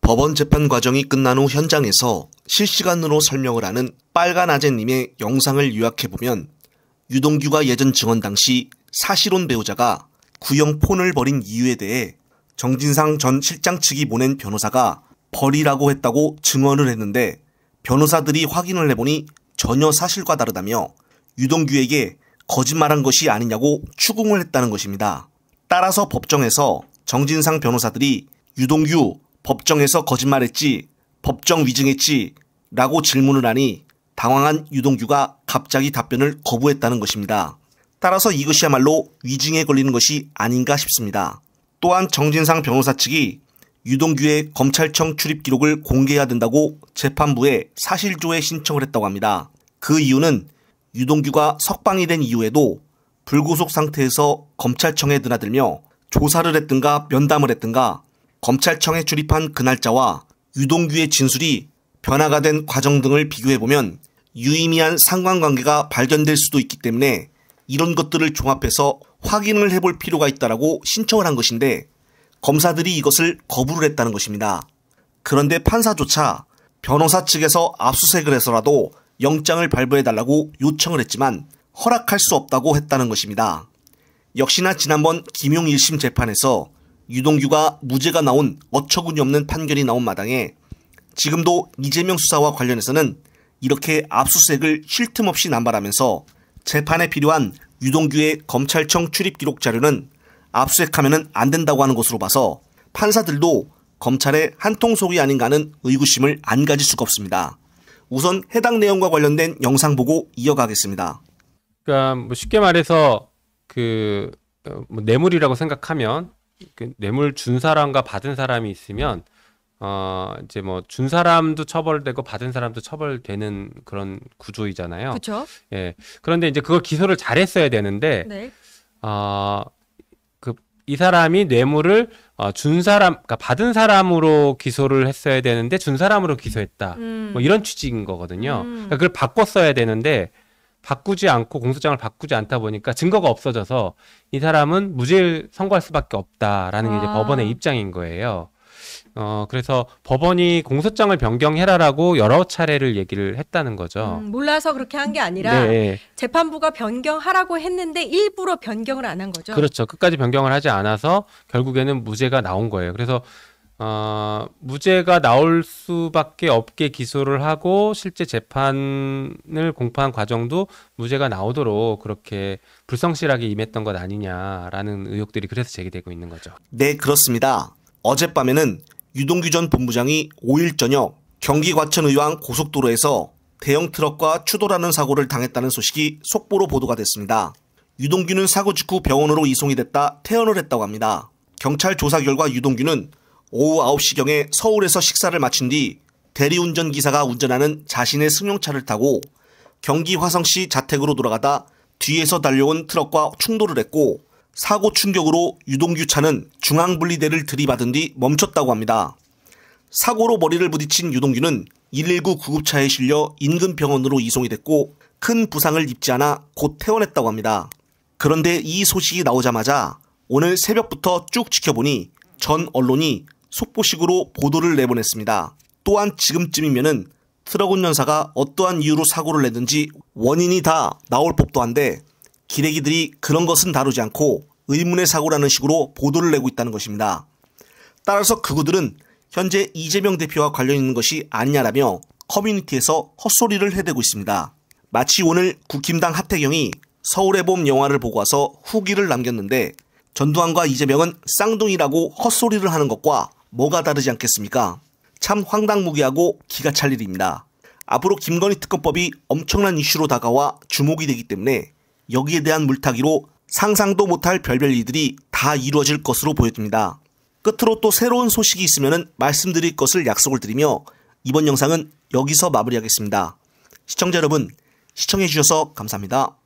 법원 재판 과정이 끝난 후 현장에서 실시간으로 설명을 하는 빨간아재님의 영상을 요약해보면 유동규가 예전 증언 당시 사실혼 배우자가 구형 폰을 버린 이유에 대해 정진상 전 실장 측이 보낸 변호사가 버리라고 했다고 증언을 했는데 변호사들이 확인을 해보니 전혀 사실과 다르다며 유동규에게 거짓말한 것이 아니냐고 추궁을 했다는 것입니다. 따라서 법정에서 정진상 변호사들이 유동규 법정에서 거짓말했지, 법정 위증했지 라고 질문을 하니 당황한 유동규가 갑자기 답변을 거부했다는 것입니다. 따라서 이것이야말로 위증에 걸리는 것이 아닌가 싶습니다. 또한 정진상 변호사 측이 유동규의 검찰청 출입 기록을 공개해야 된다고 재판부에 사실조회 신청을 했다고 합니다. 그 이유는 유동규가 석방이 된 이후에도 불구속 상태에서 검찰청에 드나들며 조사를 했든가 면담을 했든가 검찰청에 출입한 그 날짜와 유동규의 진술이 변화가 된 과정 등을 비교해보면 유의미한 상관관계가 발견될 수도 있기 때문에 이런 것들을 종합해서 확인을 해볼 필요가 있다라고 신청을 한 것인데 검사들이 이것을 거부를 했다는 것입니다. 그런데 판사조차 변호사 측에서 압수수색을 해서라도 영장을 발부해달라고 요청을 했지만 허락할 수 없다고 했다는 것입니다. 역시나 지난번 김용 1심 재판에서 유동규가 무죄가 나온 어처구니 없는 판결이 나온 마당에 지금도 이재명 수사와 관련해서는 이렇게 압수수색을 쉴 틈 없이 남발하면서 재판에 필요한 유동규의 검찰청 출입 기록 자료는 압수수색하면 안 된다고 하는 것으로 봐서 판사들도 검찰의 한통속이 아닌가 하는 의구심을 안 가질 수가 없습니다. 우선 해당 내용과 관련된 영상 보고 이어가겠습니다. 그러니까 쉽게 말해서 뇌물이라고 생각하면 뇌물 준 사람과 받은 사람이 있으면 이제 준 사람도 처벌되고 받은 사람도 처벌되는 그런 구조이잖아요. 그렇죠. 예. 그런데 이제 그걸 기소를 잘했어야 되는데 네. 이 사람이 뇌물을 준 사람, 그러니까 받은 사람으로 기소를 했어야 되는데 준 사람으로 기소했다. 이런 취지인 거거든요. 그러니까 그걸 바꿨어야 되는데 바꾸지 않고 공소장을 바꾸지 않다 보니까 증거가 없어져서 이 사람은 무죄를 선고할 수밖에 없다라는 게 이제 법원의 입장인 거예요. 그래서 법원이 공소장을 변경해라라고 여러 차례를 얘기를 했다는 거죠. 몰라서 그렇게 한 게 아니라 네. 재판부가 변경하라고 했는데 일부러 변경을 안 한 거죠. 그렇죠. 끝까지 변경을 하지 않아서 결국에는 무죄가 나온 거예요. 그래서 무죄가 나올 수밖에 없게 기소를 하고 실제 재판을 공포한 과정도 무죄가 나오도록 그렇게 불성실하게 임했던 것 아니냐라는 의혹들이 그래서 제기되고 있는 거죠. 네, 그렇습니다. 어젯밤에는 유동규 전 본부장이 5일 저녁 경기 과천의왕 고속도로에서 대형 트럭과 추돌하는 사고를 당했다는 소식이 속보로 보도가 됐습니다. 유동규는 사고 직후 병원으로 이송이 됐다 퇴원을 했다고 합니다. 경찰 조사 결과 유동규는 오후 9시경에 서울에서 식사를 마친 뒤 대리운전 기사가 운전하는 자신의 승용차를 타고 경기 화성시 자택으로 돌아가다 뒤에서 달려온 트럭과 충돌을 했고 사고 충격으로 유동규 차는 중앙분리대를 들이받은 뒤 멈췄다고 합니다. 사고로 머리를 부딪힌 유동규는 119 구급차에 실려 인근 병원으로 이송이 됐고 큰 부상을 입지 않아 곧 퇴원했다고 합니다. 그런데 이 소식이 나오자마자 오늘 새벽부터 쭉 지켜보니 전 언론이 속보식으로 보도를 내보냈습니다. 또한 지금쯤이면은 트럭 운전사가 어떠한 이유로 사고를 냈는지 원인이 다 나올 법도 한데 기레기들이 그런 것은 다루지 않고 의문의 사고라는 식으로 보도를 내고 있다는 것입니다. 따라서 그구들은 현재 이재명 대표와 관련 있는 것이 아니냐라며 커뮤니티에서 헛소리를 해대고 있습니다. 마치 오늘 국힘당 하태경이 서울의 봄 영화를 보고 와서 후기를 남겼는데 전두환과 이재명은 쌍둥이라고 헛소리를 하는 것과 뭐가 다르지 않겠습니까? 참 황당무계하고 기가 찰 일입니다. 앞으로 김건희 특검법이 엄청난 이슈로 다가와 주목이 되기 때문에 여기에 대한 물타기로 상상도 못할 별별 일들이 다 이루어질 것으로 보여집니다. 끝으로 또 새로운 소식이 있으면 말씀드릴 것을 약속을 드리며 이번 영상은 여기서 마무리하겠습니다. 시청자 여러분, 시청해주셔서 감사합니다.